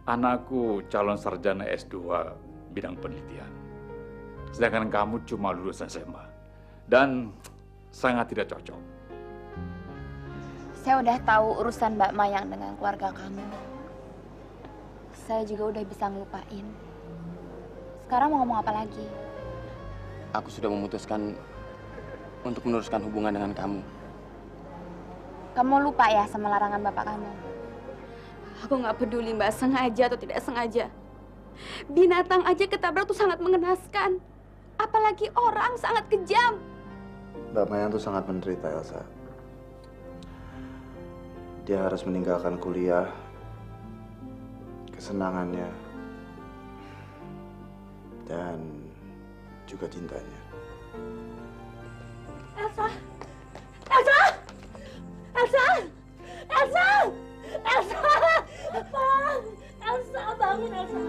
Anakku calon sarjana S2 bidang penelitian. Sedangkan kamu cuma lulusan SMA. Dan sangat tidak cocok. Saya udah tahu urusan Mbak Mayang dengan keluarga kamu. Saya juga udah bisa ngelupain. Sekarang mau ngomong apa lagi? Aku sudah memutuskan untuk meneruskan hubungan dengan kamu. Kamu lupa ya sama larangan bapak kamu? Aku nggak peduli Mbak, sengaja atau tidak sengaja. Binatang aja ketabrak tuh sangat mengenaskan. Apalagi orang sangat kejam. Mbak Mayang tuh sangat menderita, Elsa. Dia harus meninggalkan kuliah, kesenangannya, dan juga cintanya. Elsa! Elsa! Elsa! Elsa! Elsa! Tolong! Elsa, bangun Elsa!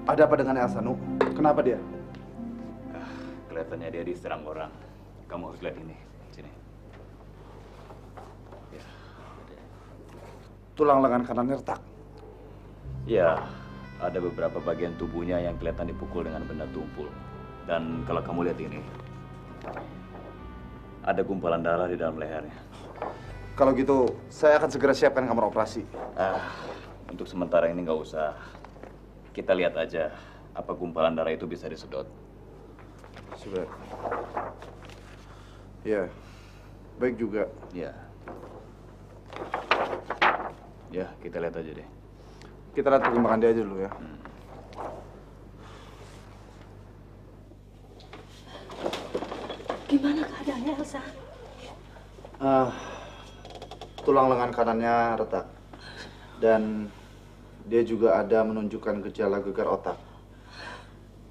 Ada apa dengan Elsa, Nu? Kenapa dia? Kelihatannya dia diserang orang. Kamu harus lihat ini. Sini. Ya. Tulang lengan kanannya retak. Ya, ada beberapa bagian tubuhnya yang kelihatan dipukul dengan benda tumpul. Dan kalau kamu lihat ini, ada gumpalan darah di dalam lehernya. Kalau gitu, saya akan segera siapkan kamar operasi. Untuk sementara ini nggak usah. Kita lihat aja apa gumpalan darah itu bisa disedot. Sudah. Ya, baik juga. Ya. Ya, kita lihat aja deh. Kita lihat perkembangan dia aja dulu ya. Gimana keadaannya Elsa? Tulang lengan kanannya retak. Dan dia juga ada menunjukkan gejala gegar otak.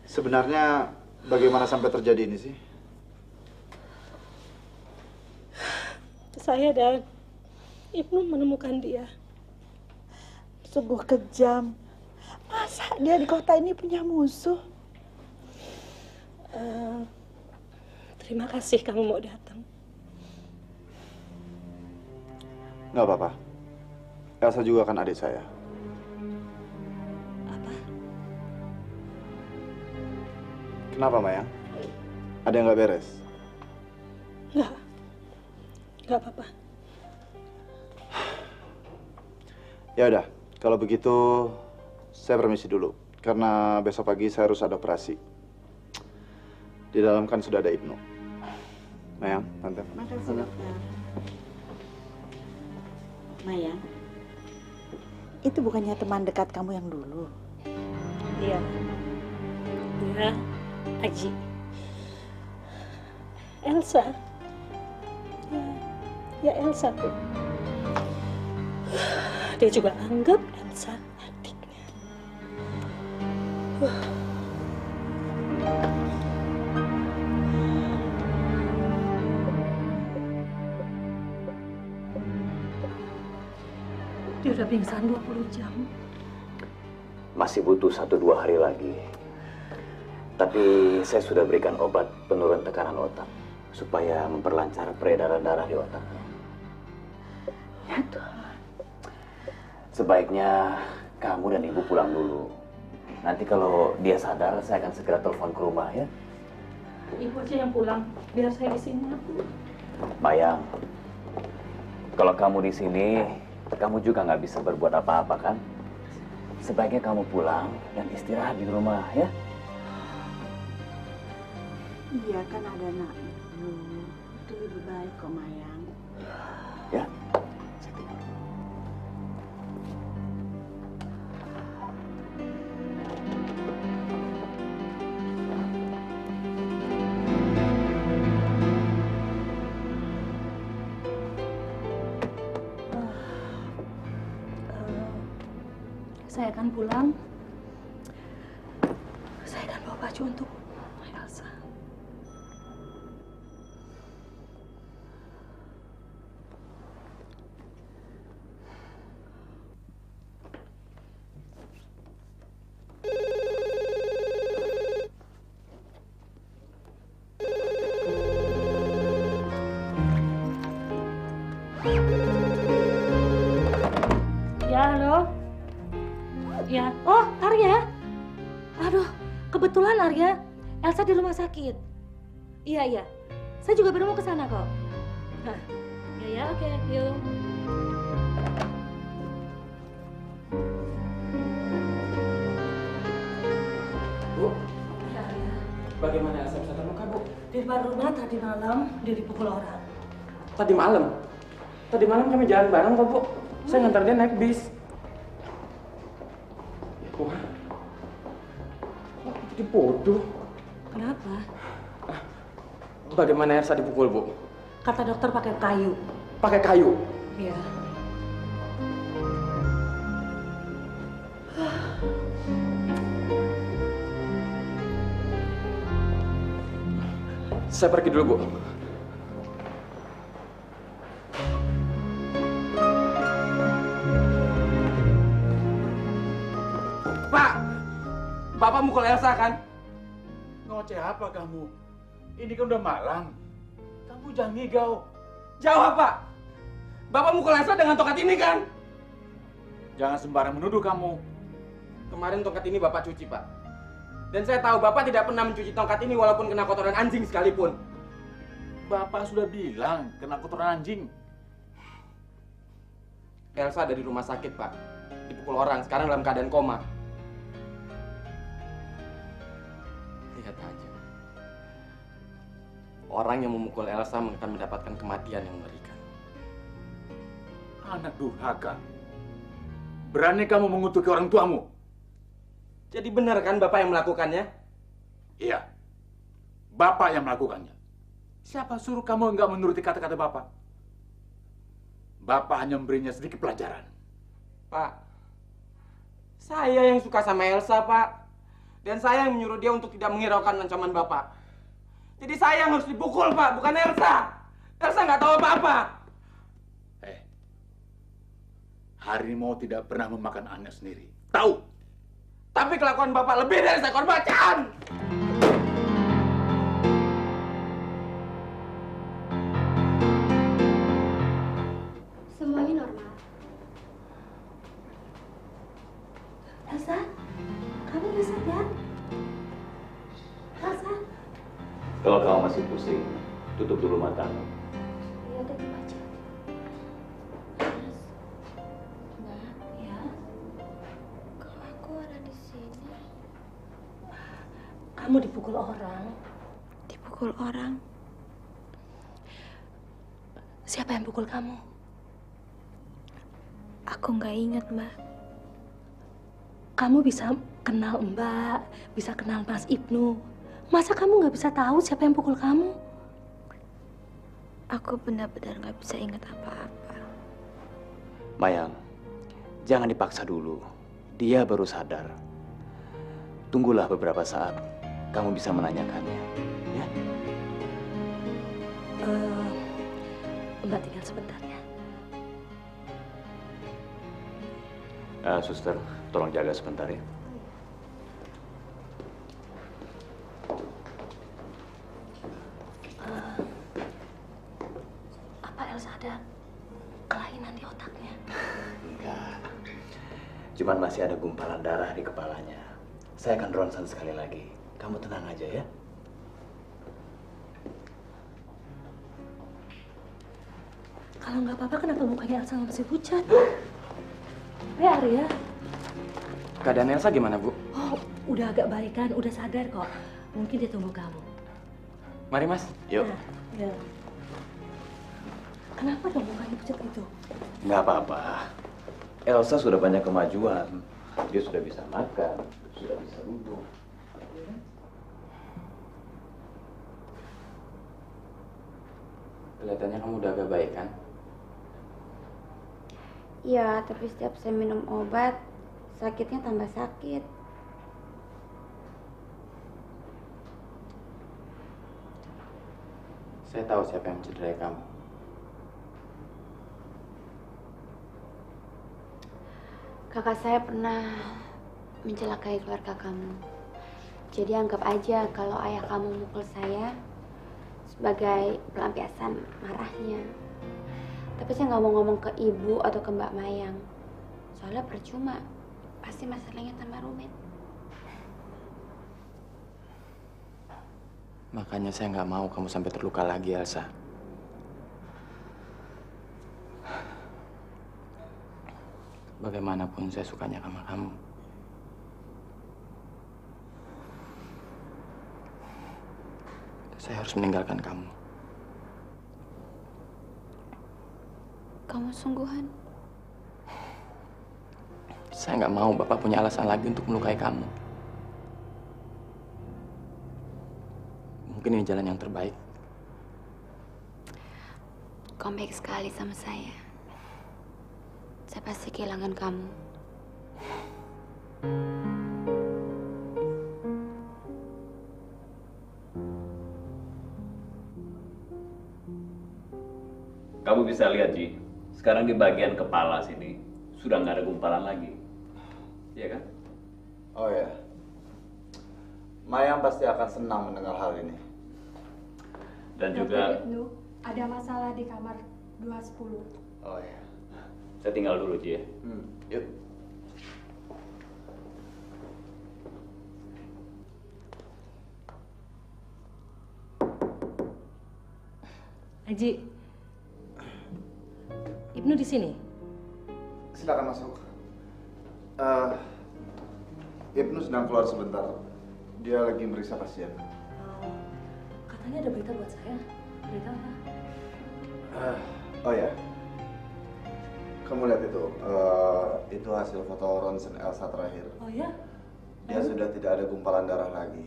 Sebenarnya bagaimana sampai terjadi ini sih? Saya dan Ibnu menemukan dia. Sungguh kejam. Masa dia di kota ini punya musuh? Terima kasih kamu mau datang. Nggak apa-apa. Elsa juga kan adik saya. Apa? Kenapa, Mayang? Ada yang nggak beres? Nggak apa-apa. Ya udah, kalau begitu saya permisi dulu. Karena besok pagi saya harus ada operasi. Di dalam kan sudah ada Ibnu. Mayang, Tante. Makasih, dokter. Mayang, itu bukannya teman dekat kamu yang dulu? Iya. Dia, Aji. Elsa. Ya Elsa tuh. Dia juga anggap Elsa adiknya. Dia udah pingsan 20 jam. Masih butuh 1-2 hari lagi. Tapi saya sudah berikan obat penurun tekanan otak supaya memperlancar peredaran darah di otak. Ya Tuhan. Sebaiknya kamu dan ibu pulang dulu. Nanti kalau dia sadar, saya akan segera telepon ke rumah ya. Ibu aja yang pulang, biar saya di sini. Mayang, kalau kamu di sini, kamu juga nggak bisa berbuat apa-apa kan? Sebaiknya kamu pulang dan istirahat di rumah ya. Iya kan ada anak ibu. Itu lebih baik kok Mayang. Ya. Saya akan pulang. Saya akan bawa baju untuk Elsa. Bukan Arya, Elsa di rumah sakit. Iya. Saya juga baru mau ke sana kok. Nah, ya, oke, yuk. Bu, bagaimana Elsa bisa terluka, Bu? Di depan rumah tadi malam dia dipukul orang. Tadi malam? Tadi malam kami jalan bareng kok, Bu. Saya ngantar dia naik bis. Wah, aku jadi bodoh. Kenapa? Bagaimana Elsa dipukul, Bu? Kata dokter pakai kayu. Pakai kayu? Iya. Saya pergi dulu, Bu. Pak! Bapak mukul Elsa kan? Ngoceh apa kamu? Ini kan udah malam. Kamu jangan ngigau. Jawab, Pak! Bapak mukul Elsa dengan tongkat ini kan? Jangan sembarang menuduh kamu. Kemarin tongkat ini Bapak cuci, Pak. Dan saya tahu Bapak tidak pernah mencuci tongkat ini walaupun kena kotoran anjing sekalipun. Bapak sudah bilang kena kotoran anjing. Elsa ada di rumah sakit, Pak. Dipukul orang, sekarang dalam keadaan koma. Lihat aja. Orang yang memukul Elsa akan mendapatkan kematian yang mengerikan. Anak durhaka. Berani kamu mengutuki orang tuamu? Jadi benar kan Bapak yang melakukannya? Iya. Bapak yang melakukannya. Siapa suruh kamu enggak menuruti kata-kata Bapak? Bapak hanya memberinya sedikit pelajaran. Pak, saya yang suka sama Elsa, Pak. Dan saya yang menyuruh dia untuk tidak menghiraukan ancaman Bapak. Jadi saya yang harus dipukul, Pak, bukan Elsa. Elsa nggak tahu apa-apa. Harimau tidak pernah memakan anak sendiri. Tahu? Tapi kelakuan Bapak lebih dari seekor macan. Semuanya normal. Elsa, kamu udah sadar? Elsa? Kalau kamu masih pusing, tutup dulu matamu. Ya udah gitu aja. Ya. Kok aku ada di sini? Kamu dipukul orang. Dipukul orang? Siapa yang pukul kamu? Aku nggak ingat, Mbak. Kamu bisa kenal Mbak, bisa kenal Mas Ibnu. Masa kamu nggak bisa tahu siapa yang pukul kamu? Aku benar-benar nggak bisa ingat apa-apa. Mayang, jangan dipaksa dulu. Dia baru sadar. Tunggulah beberapa saat. Kamu bisa menanyakannya. Ya? Mbak tinggal sebentar ya. Suster, tolong jaga sebentar ya. Apa Elsa ada kelainan di otaknya? Enggak. Cuman masih ada gumpalan darah di kepalanya. Saya akan ronsen sekali lagi. Kamu tenang aja ya. Kalau nggak apa-apa, kenapa mukanya Elsa masih pucat? Arya. Keadaan Elsa gimana, Bu? Oh, udah agak baikan, udah sadar kok. Mungkin dia tunggu kamu. Mari, Mas. Yuk. Ya. Kenapa dong mukanya pucat itu? Nggak apa-apa. Elsa sudah banyak kemajuan. Dia sudah bisa makan, sudah bisa duduk. Kelihatannya kamu udah agak baik, kan? Iya, tapi setiap saya minum obat, sakitnya tambah sakit. Saya tahu siapa yang mencederai kamu. Kakak saya pernah mencelakai keluarga kamu. Jadi anggap aja kalau ayah kamu mukul saya sebagai pelampiasan marahnya. Tapi saya nggak mau ngomong ke ibu atau ke Mbak Mayang. Soalnya percuma. Pasti masalahnya tambah rumit. Makanya saya nggak mau kamu sampai terluka lagi, Elsa. Bagaimanapun saya sukanya sama kamu. Saya harus meninggalkan kamu. Kamu sungguhan? Saya nggak mau Bapak punya alasan lagi untuk melukai kamu. Mungkin ini jalan yang terbaik. Kamu baik sekali sama saya. Saya pasti kehilangan kamu. Kamu bisa lihat, Ji. Sekarang di bagian kepala sini sudah nggak ada gumpalan lagi. Iya kan? Oh ya. Mayang pasti akan senang mendengar hal ini. Dan juga... Ibnu, ada masalah di kamar 210. Oh ya. Saya tinggal dulu, Ji ya. Yuk. Haji, Ibnu di sini. Silakan masuk. Ibnu sedang keluar sebentar. Dia lagi meriksa pasien. Katanya ada berita buat saya. Berita apa? Oh ya. Kamu lihat itu. Itu hasil foto ronsen Elsa terakhir. Oh ya? Dia sudah tidak ada gumpalan darah lagi.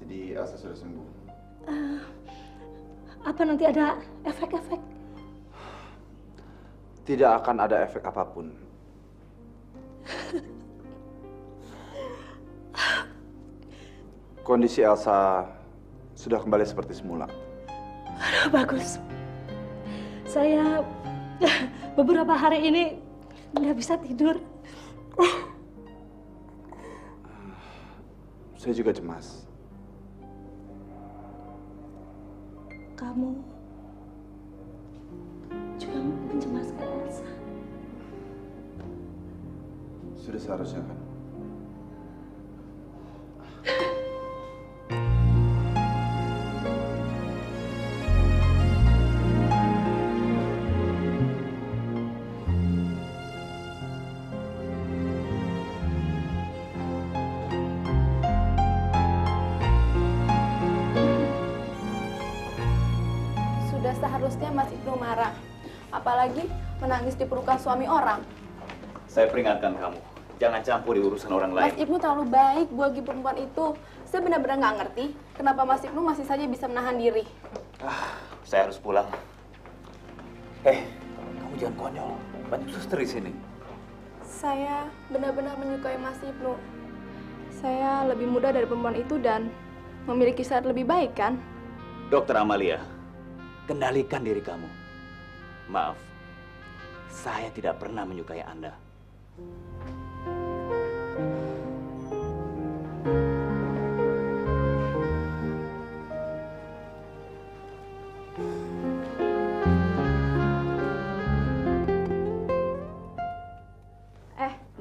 Jadi Elsa sudah sembuh. Apa nanti ada efek-efek? Tidak akan ada efek apapun. Kondisi Elsa sudah kembali seperti semula. Bagus. Saya beberapa hari ini nggak bisa tidur. Saya juga cemas. Kamu juga mencemaskan Elsa. Sudah seharusnya kan? Sudah seharusnya Mas Ibnu marah. Apalagi menangis di pelukan suami orang. Saya peringatkan kamu, jangan campur di urusan orang Mas lain. Ibnu terlalu baik bagi perempuan itu. Saya benar-benar nggak ngerti kenapa Mas Ibnu masih saja bisa menahan diri. Saya harus pulang. Kamu jangan konyol. Banyak suster di sini. Saya benar-benar menyukai Mas Ibnu. Saya lebih muda dari perempuan itu dan memiliki syarat lebih baik, kan? Dokter Amalia, kendalikan diri kamu. Maaf, saya tidak pernah menyukai Anda.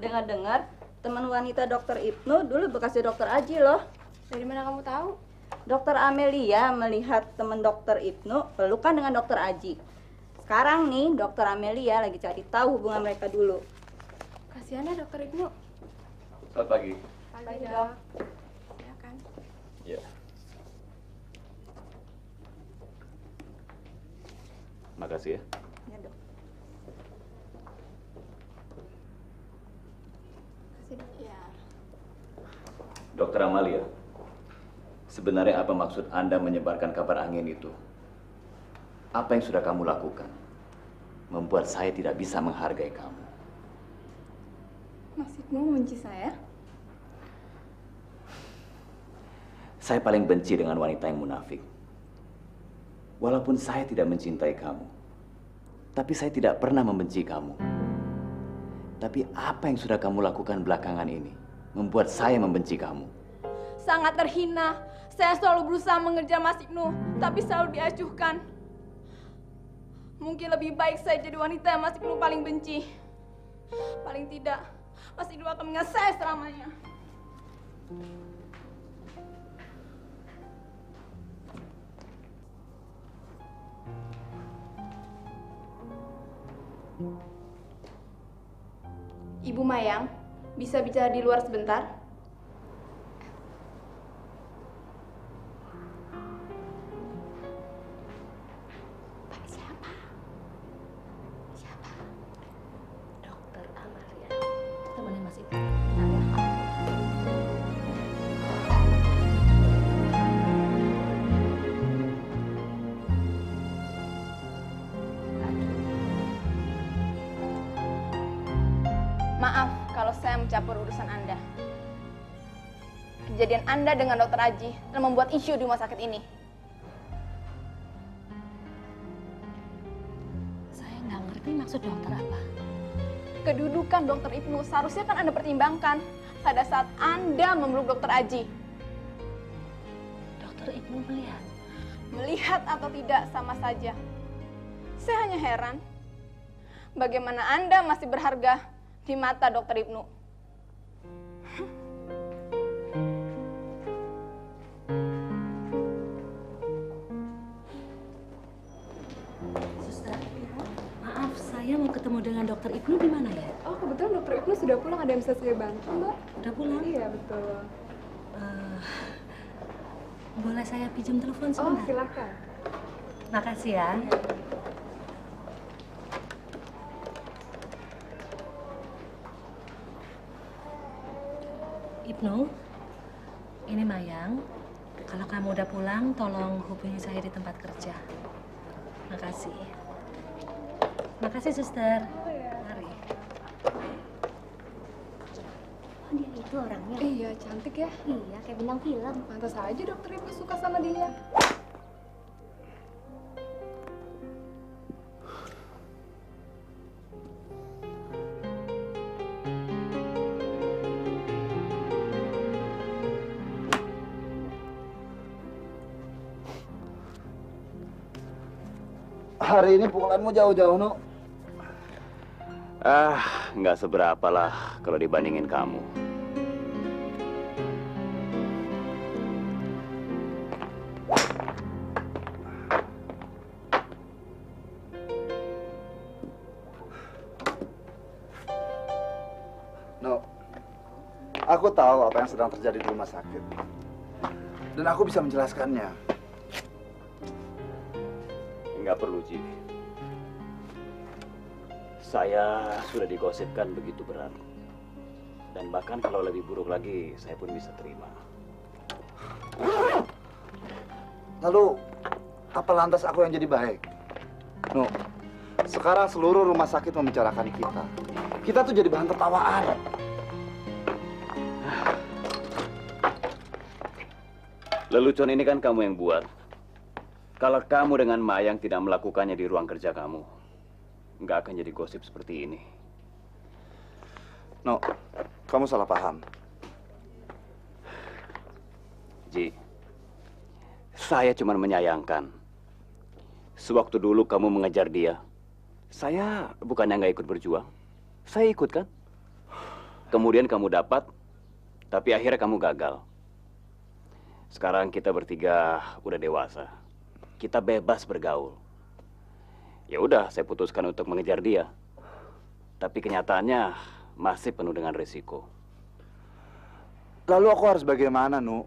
Dengar-dengar teman wanita dokter Ibnu dulu bekasnya dokter Aji loh. Dari mana kamu tahu? Dokter Amelia melihat teman dokter Ibnu pelukan dengan dokter Aji. Sekarang nih dokter Amelia lagi cari tahu hubungan mereka dulu. Kasihan ya dokter Ibnu. Selamat pagi. Pagi, Dok. Ya kan? Ya. Makasih ya. Ya, Dok. Ya. Dokter Amalia, sebenarnya apa maksud Anda menyebarkan kabar angin itu? Apa yang sudah kamu lakukan? Membuat saya tidak bisa menghargai kamu. Mas Ibnu membenci saya? Saya paling benci dengan wanita yang munafik. Walaupun saya tidak mencintai kamu, tapi saya tidak pernah membenci kamu. Tapi apa yang sudah kamu lakukan belakangan ini membuat saya membenci kamu. Sangat terhina. Saya selalu berusaha mengejar Mas Ibnu, tapi selalu diacuhkan. Mungkin lebih baik saya jadi wanita yang Mas Ibnu paling benci. Paling tidak, Mas Ibnu akan mengingat saya selamanya. Ibu Mayang, bisa bicara di luar sebentar? Pak, siapa? Siapa? Dokter Amalia. Temannya Mas Ibnu. Bentar ya. Maaf kalau saya mencampur urusan Anda. Kejadian Anda dengan Dokter Aji telah membuat isu di rumah sakit ini. Saya nggak ngerti maksud dokter apa. Kedudukan Dokter Ibnu seharusnya kan Anda pertimbangkan pada saat Anda memeluk Dokter Aji. Dokter Ibnu melihat. Melihat atau tidak sama saja. Saya hanya heran, bagaimana Anda masih berharga di mata Dokter Ibnu. Suster, maaf, saya mau ketemu dengan Dokter Ibnu di mana ya? Oh, kebetulan Dokter Ibnu sudah pulang. Ada yang bisa saya bantu, Mbak? Udah pulang? Iya, betul. Boleh saya pinjam telepon Oh, sebentar? silakan. Makasih ya. Ibnu, ini Mayang. Kalau kamu udah pulang, tolong hubungi saya di tempat kerja. Makasih. Makasih, suster. Mari. Oh, dia itu orangnya. Iya, cantik ya. Iya, kayak bintang film. Pantas aja Dokter Ibnu suka sama dia. Hari ini pukulanmu jauh-jauh, Nu. Nggak seberapa lah kalau dibandingin kamu. Nu, aku tahu apa yang sedang terjadi di rumah sakit. Dan aku bisa menjelaskannya. Nggak perlu, Ji. Saya sudah digosipkan begitu berat. Dan bahkan kalau lebih buruk lagi, saya pun bisa terima. Lalu, apa lantas aku yang jadi baik? Nu, sekarang seluruh rumah sakit membicarakan kita. Kita tuh jadi bahan tertawaan. Lelucon ini kan kamu yang buat. Kalau kamu dengan Mayang tidak melakukannya di ruang kerja kamu, nggak akan jadi gosip seperti ini. No, kamu salah paham. Ji, saya cuma menyayangkan. Sewaktu dulu kamu mengejar dia, saya bukannya nggak ikut berjuang. Saya ikut kan? Kemudian kamu dapat, tapi akhirnya kamu gagal. Sekarang kita bertiga udah dewasa. Kita bebas bergaul. Ya udah, saya putuskan untuk mengejar dia. Tapi kenyataannya masih penuh dengan risiko. Lalu aku harus bagaimana, Nu?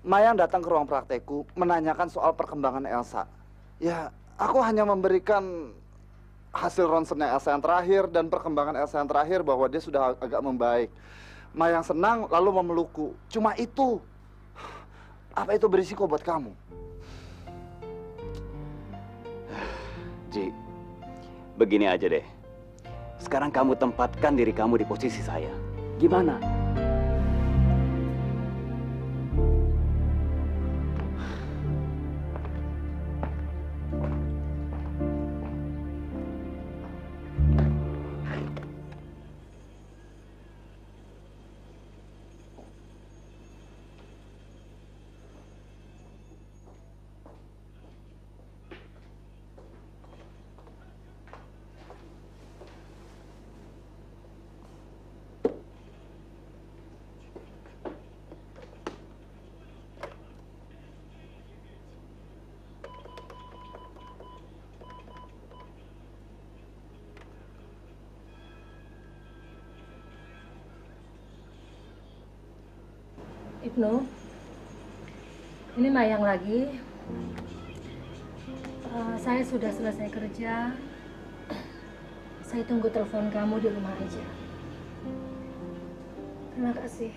Mayang datang ke ruang praktekku menanyakan soal perkembangan Elsa. Ya, aku hanya memberikan hasil ronsennya Elsa yang terakhir dan perkembangan Elsa yang terakhir bahwa dia sudah agak membaik. Mayang senang lalu memelukku. Cuma itu. Apa itu berisiko buat kamu? Ji, begini aja deh. Sekarang kamu tempatkan diri kamu di posisi saya. Gimana? Ibnu, ini Mayang lagi. Saya sudah selesai kerja. Saya tunggu telepon kamu di rumah aja. Terima kasih.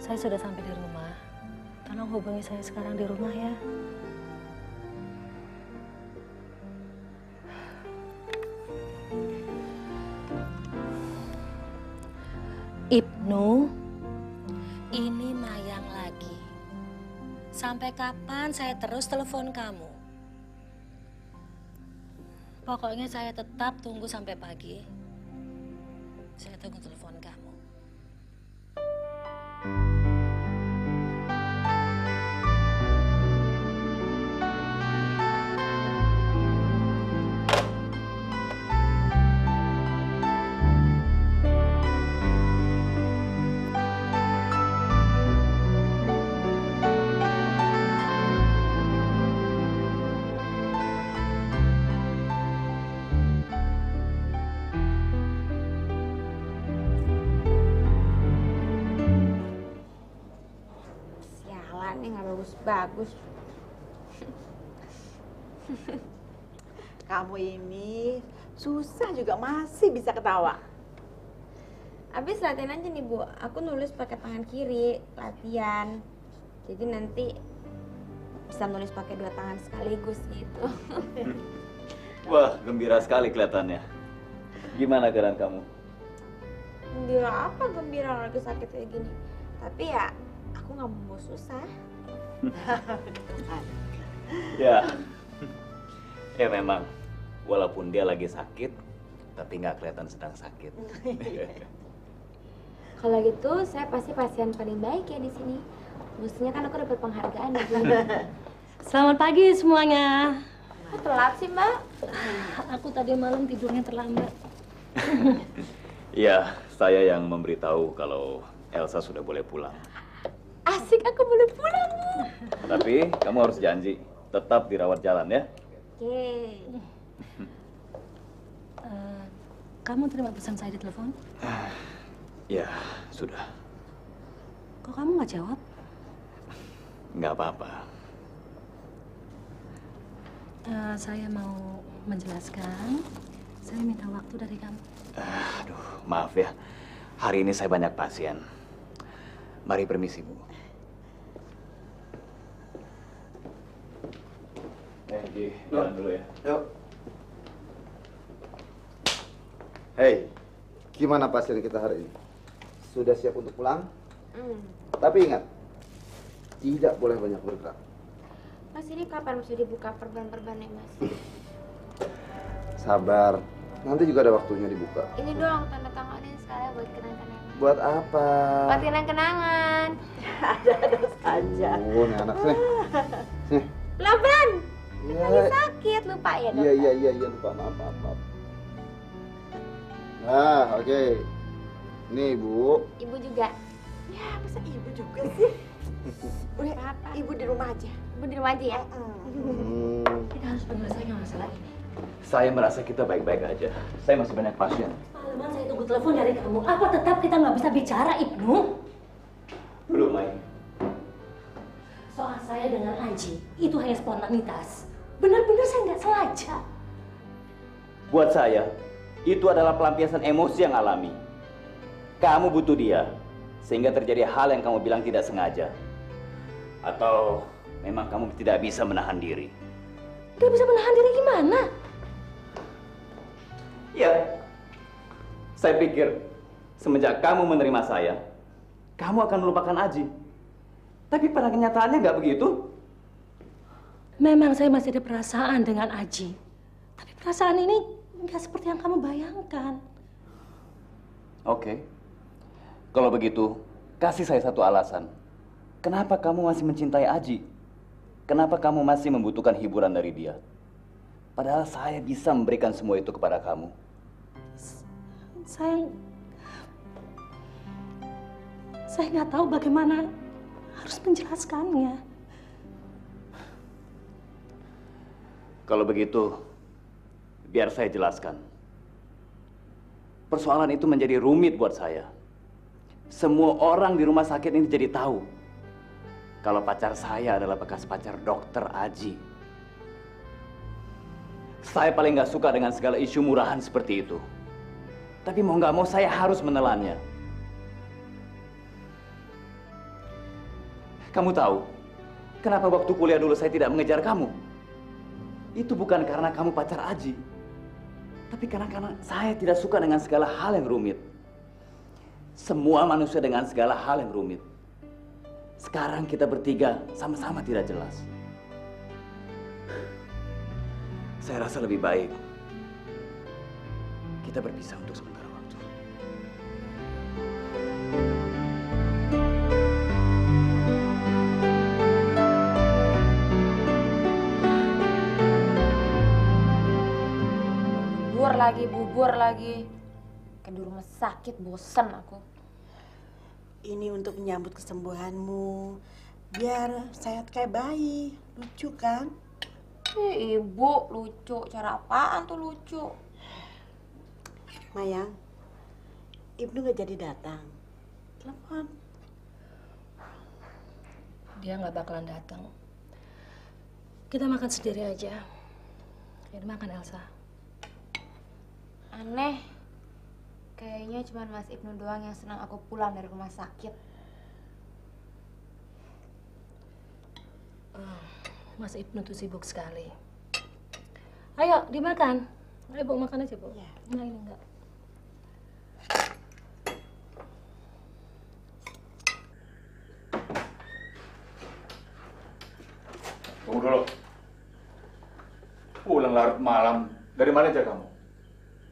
Saya sudah sampai di rumah. Tolong hubungi saya sekarang di rumah ya. Ibnu, ini Mayang lagi. Sampai kapan saya terus telepon kamu? Pokoknya saya tetap tunggu sampai pagi. Saya tunggu telepon kamu. Bagus. Kamu ini susah juga masih bisa ketawa. Habis latihan aja nih Bu, aku nulis pakai tangan kiri, latihan. Jadi nanti bisa nulis pakai dua tangan sekaligus gitu. Wah, gembira sekali kelihatannya. Gimana keadaan kamu? Gembira apa gembira lagi sakit kayak gini? Tapi ya aku nggak mau susah. Ya, ya memang. Walaupun dia lagi sakit, tapi nggak kelihatan sedang sakit. Kalau gitu, saya pasti pasien paling baik ya di sini. Mestinya kan aku dapat penghargaan ya. Selamat pagi semuanya. Kok telat sih Mbak? Aku tadi malam tidurnya terlambat. Iya, saya yang memberitahu kalau Elsa sudah boleh pulang. Asik, aku boleh pulang. Tapi kamu harus janji tetap dirawat jalan ya. Oke. Kamu terima pesan saya di telepon? Ya, sudah. Kok kamu nggak jawab? Nggak apa-apa. Saya mau menjelaskan. Saya minta waktu dari kamu. Aduh, maaf ya. Hari ini saya banyak pasien. Mari permisi, Bu. Jalan dulu ya. Yuk. Hei, gimana pasien kita hari ini? Sudah siap untuk pulang? Tapi ingat, tidak boleh banyak bergerak. Mas, ini kapan mesti dibuka perban-perbannya Mas? Sabar, nanti juga ada waktunya dibuka. Ini doang tanda tangannya sekalian buat kenang-kenangan. Buat apa? Buat kenang-kenangan. Ada saja. Oh, nih anak sini. Sini. Pelan-pelan. Iya. Lagi sakit, lupa ya dokter. Iya, lupa, maaf. Nah, oke. Nih, Bu. Ibu juga. Ya, masa ibu juga sih? Udah, Apa? ibu di rumah aja. Ibu di rumah aja ya? Kita harus menyelesaikan masalah ini. Saya merasa kita baik-baik aja. Saya masih banyak pasien. Malaman saya tunggu telepon dari kamu. Apa tetap kita nggak bisa bicara, Ibnu? Belum, Mai. Soal saya dengan Anji, itu hanya spontanitas. Benar-benar saya nggak sengaja. Buat saya, itu adalah pelampiasan emosi yang alami. Kamu butuh dia, sehingga terjadi hal yang kamu bilang tidak sengaja. Atau memang kamu tidak bisa menahan diri? Gak bisa menahan diri gimana? Ya, saya pikir semenjak kamu menerima saya, kamu akan melupakan Aji. Tapi pada kenyataannya nggak begitu. Memang saya masih ada perasaan dengan Aji. Tapi perasaan ini nggak seperti yang kamu bayangkan. Oke. Kalau begitu, kasih saya satu alasan. Kenapa kamu masih mencintai Aji? Kenapa kamu masih membutuhkan hiburan dari dia? Padahal saya bisa memberikan semua itu kepada kamu. Saya nggak tahu bagaimana harus menjelaskannya. Kalau begitu, biar saya jelaskan. Persoalan itu menjadi rumit buat saya. Semua orang di rumah sakit ini jadi tahu kalau pacar saya adalah bekas pacar Dokter Aji. Saya paling nggak suka dengan segala isu murahan seperti itu. Tapi mau nggak mau saya harus menelannya. Kamu tahu, kenapa waktu kuliah dulu saya tidak mengejar kamu? Itu bukan karena kamu pacar Aji. Tapi karena saya tidak suka dengan segala hal yang rumit. Semua manusia dengan segala hal yang rumit. Sekarang kita bertiga sama-sama tidak jelas. Saya rasa lebih baik kita berpisah untuk sementara waktu. Bubur lagi. Kayak di rumah sakit, bosen aku. Ini untuk menyambut kesembuhanmu. Biar sehat kayak bayi. Lucu kan? Ibu, lucu. Cara apaan tuh lucu? Mayang, Ibnu gak jadi datang. Telepon. Dia nggak bakalan datang. Kita makan sendiri aja. Ya, makan Elsa. Aneh. Kayaknya cuma Mas Ibnu doang yang senang aku pulang dari rumah sakit. Mas Ibnu tuh sibuk sekali. Ayo, dimakan. Ayo, Bu, makan aja, Bu. Ya. Enggak, ini enggak. Tunggu dulu. Pulang larut malam. Dari mana aja kamu?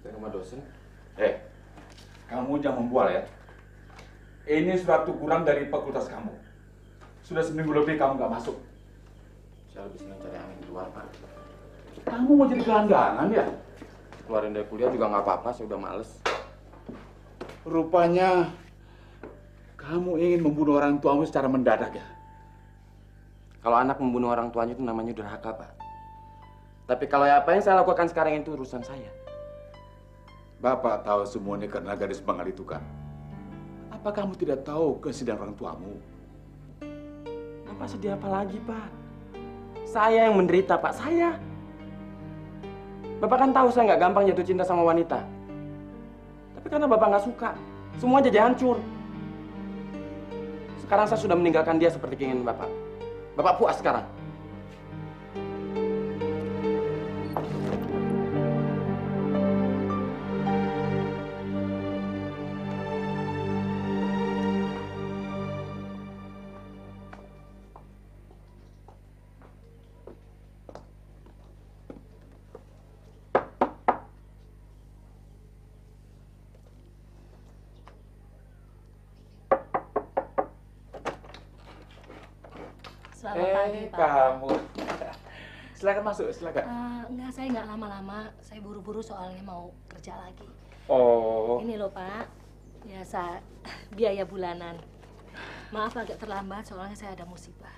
Dari rumah dosen. Kamu jangan membual ya. Ini surat teguran dari fakultas kamu. Sudah seminggu lebih kamu nggak masuk. Saya lebih senang cari angin di luar, Pak. Kamu mau jadi gelandangan ya? Keluarin dari kuliah juga nggak apa-apa, saya udah males. Rupanya kamu ingin membunuh orang tuamu secara mendadak ya? Kalau anak membunuh orang tuanya itu namanya durhaka, Pak. Tapi kalau apa yang saya lakukan sekarang itu urusan saya. Bapak tahu semuanya karena gadis Bengal itu kan? Apa kamu tidak tahu kesedihan orang tuamu? Bapak sedih apa lagi, Pak? Saya yang menderita, Pak. Saya. Bapak kan tahu saya nggak gampang jatuh cinta sama wanita. Tapi karena Bapak nggak suka, semua jadi hancur. Sekarang saya sudah meninggalkan dia seperti keinginan Bapak. Bapak puas sekarang. Selamat pagi, Pak. Kamu. Silakan masuk, silakan. Enggak, saya nggak lama-lama. Saya buru-buru soalnya mau kerja lagi. Oh. Ini loh, Pak. Biasa biaya bulanan. Maaf agak terlambat soalnya saya ada musibah.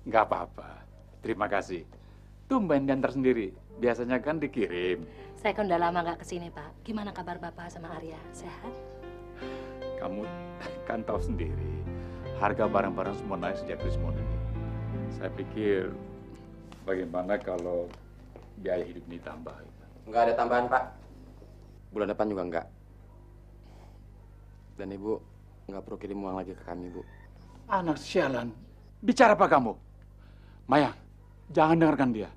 Nggak apa-apa. Terima kasih. Tumben diantar sendiri. Biasanya kan dikirim. Saya kan udah lama nggak kesini, Pak. Gimana kabar Bapak sama Arya? Sehat? Kamu kan tahu sendiri. Harga barang-barang semua naik sejak Krismon ini. Saya pikir bagaimana kalau biaya hidup ini tambah. Nggak ada tambahan, Pak. Bulan depan juga nggak. Dan Ibu nggak perlu kirim uang lagi ke kami, Bu. Anak sialan. Bicara apa kamu? Mayang, jangan dengarkan dia.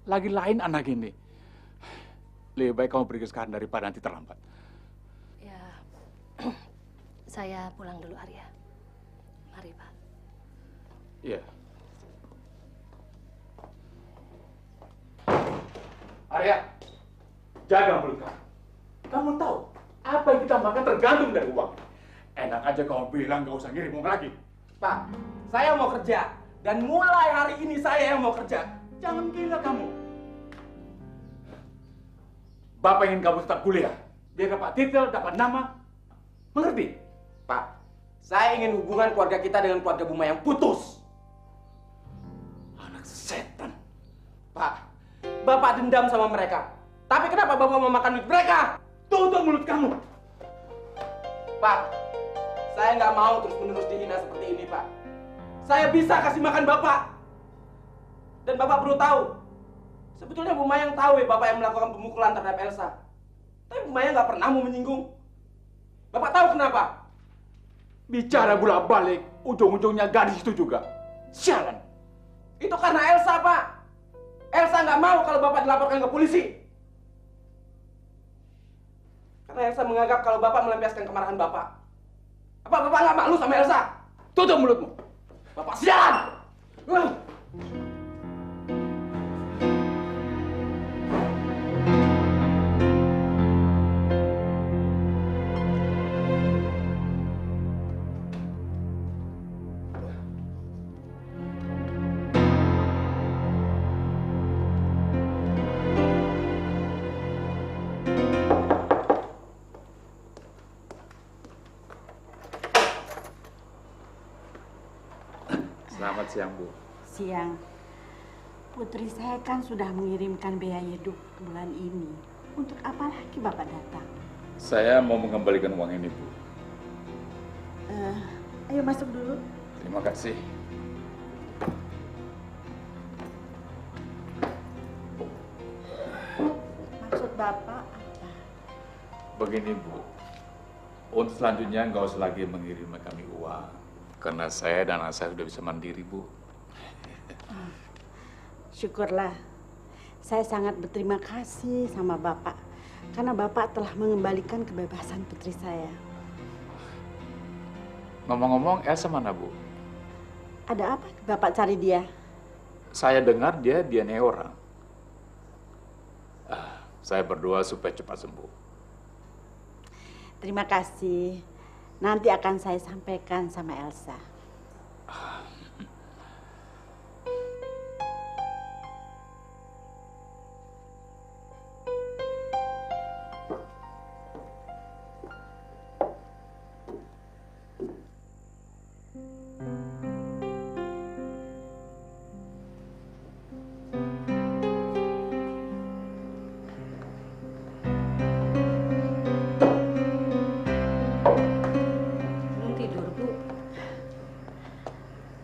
Lagi lain anak ini. Lebih baik kamu pergi sekarang daripada nanti terlambat. Ya, saya pulang dulu, Arya. Mari, Pak. Iya. Arya, jaga mulut kamu. Kamu tahu, apa yang kita makan tergantung dari uang. Enak aja kamu bilang gak usah ngirim uang lagi. Pak, saya mau kerja. Dan mulai hari ini saya yang mau kerja. Jangan gila kamu. Bapak ingin kamu tetap kuliah. Biar dapat titel, dapat nama. Mengerti? Pak, saya ingin hubungan keluarga kita dengan keluarga Buma yang putus. Anak setan. Pak, Bapak dendam sama mereka. Tapi kenapa Bapak mau makan duit mereka? Tutup mulut kamu. Pak, saya nggak mau terus-menerus dihina seperti ini, Pak. Saya bisa kasih makan Bapak. Dan Bapak perlu tahu, sebetulnya Bu Mayang tahu ya Bapak yang melakukan pemukulan terhadap Elsa. Tapi Bu Mayang nggak pernah mau menyinggung. Bapak tahu kenapa? Bicara bolak-balik, ujung-ujungnya gadis itu juga. Sialan. Itu karena Elsa, Pak. Elsa nggak mau kalau Bapak dilaporkan ke polisi. Karena Elsa menganggap kalau Bapak melampiaskan kemarahan Bapak. Apa Bapak nggak malu sama Elsa? Tutup mulutmu. Bapak sialan! Selamat siang, Bu. Siang. Putri saya kan sudah mengirimkan biaya hidup bulan ini. Untuk apa lagi Bapak datang? Saya mau mengembalikan uang ini, Bu. Ayo masuk dulu. Terima kasih. Maksud Bapak apa? Begini, Bu. Untuk selanjutnya nggak usah lagi mengirim kami uang. Karena saya dan anak saya sudah bisa mandiri, Bu. Syukurlah. Saya sangat berterima kasih sama Bapak. Karena Bapak telah mengembalikan kebebasan putri saya. Ngomong-ngomong, Elsa mana, Bu? Ada apa Bapak cari dia? Saya dengar dia DNA orang. Saya berdoa supaya cepat sembuh. Terima kasih. Nanti akan saya sampaikan sama Elsa.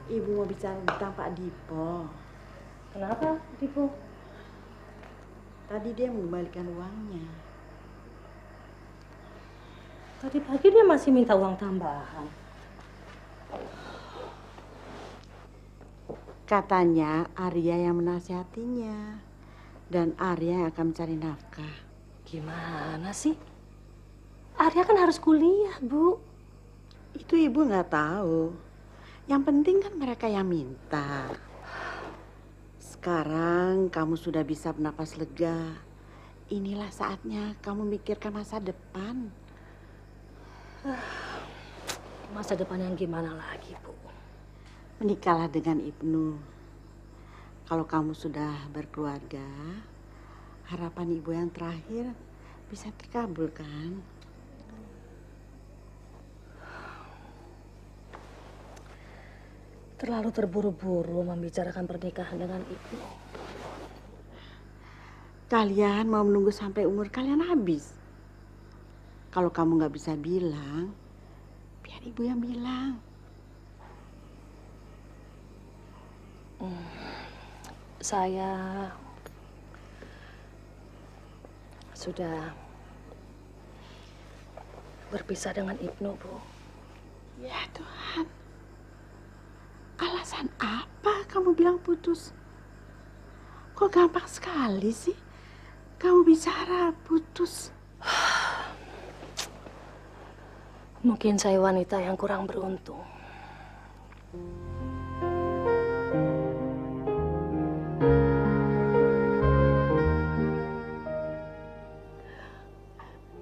Ibu mau bicara tentang Pak Dipo. Kenapa, Dipo? Tadi dia mengembalikan uangnya. Tadi pagi dia masih minta uang tambahan. Katanya Arya yang menasihatinya. Dan Arya yang akan mencari nafkah. Gimana sih? Arya kan harus kuliah, Bu. Itu ibu nggak tahu. Yang penting kan mereka yang minta. Sekarang kamu sudah bisa bernapas lega. Inilah saatnya kamu mikirkan masa depan. Masa depan yang gimana lagi, Bu? Menikahlah dengan Ibnu. Kalau kamu sudah berkeluarga, harapan ibu yang terakhir bisa terkabul kan? Terlalu terburu-buru membicarakan pernikahan dengan Ibnu. Kalian mau menunggu sampai umur kalian habis. Kalau kamu nggak bisa bilang, biar ibu yang bilang. Saya sudah berpisah dengan Ibnu, Bu. Ya Tuhan. Alasan apa kamu bilang putus? Kok gampang sekali sih kamu bicara putus? Mungkin saya wanita yang kurang beruntung.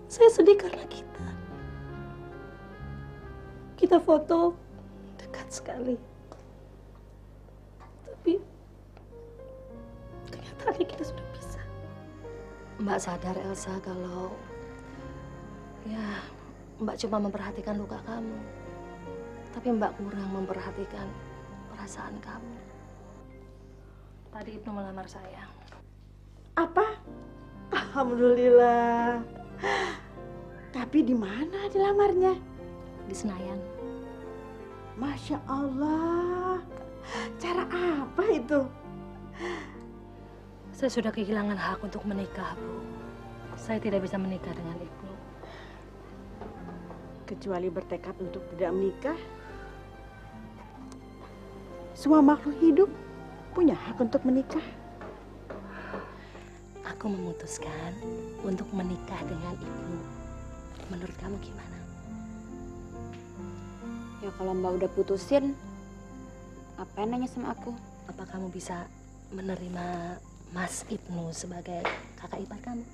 Saya sedih karena kita foto dekat sekali. Tapi kenyataannya kita sudah pisah. Mbak sadar Elsa kalau ya Mbak cuma memperhatikan luka kamu. Tapi Mbak kurang memperhatikan perasaan kamu. Tadi Ibnu melamar saya. Apa? Alhamdulillah. Tapi di mana dilamarnya? Di Senayan. Masya Allah. Cara apa itu? Saya sudah kehilangan hak untuk menikah, Bu. Saya tidak bisa menikah dengan Ibnu. Kecuali bertekad untuk tidak menikah. Semua makhluk hidup punya hak untuk menikah. Aku memutuskan untuk menikah dengan Ibnu. Menurut kamu gimana? Ya kalau Mbak udah putusin, apa nanya sama aku? Apa kamu bisa menerima Mas Ibnu sebagai kakak ipar kamu?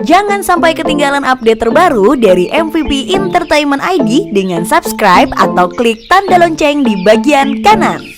Jangan sampai ketinggalan update terbaru dari MVP Entertainment ID dengan subscribe atau klik tanda lonceng di bagian kanan.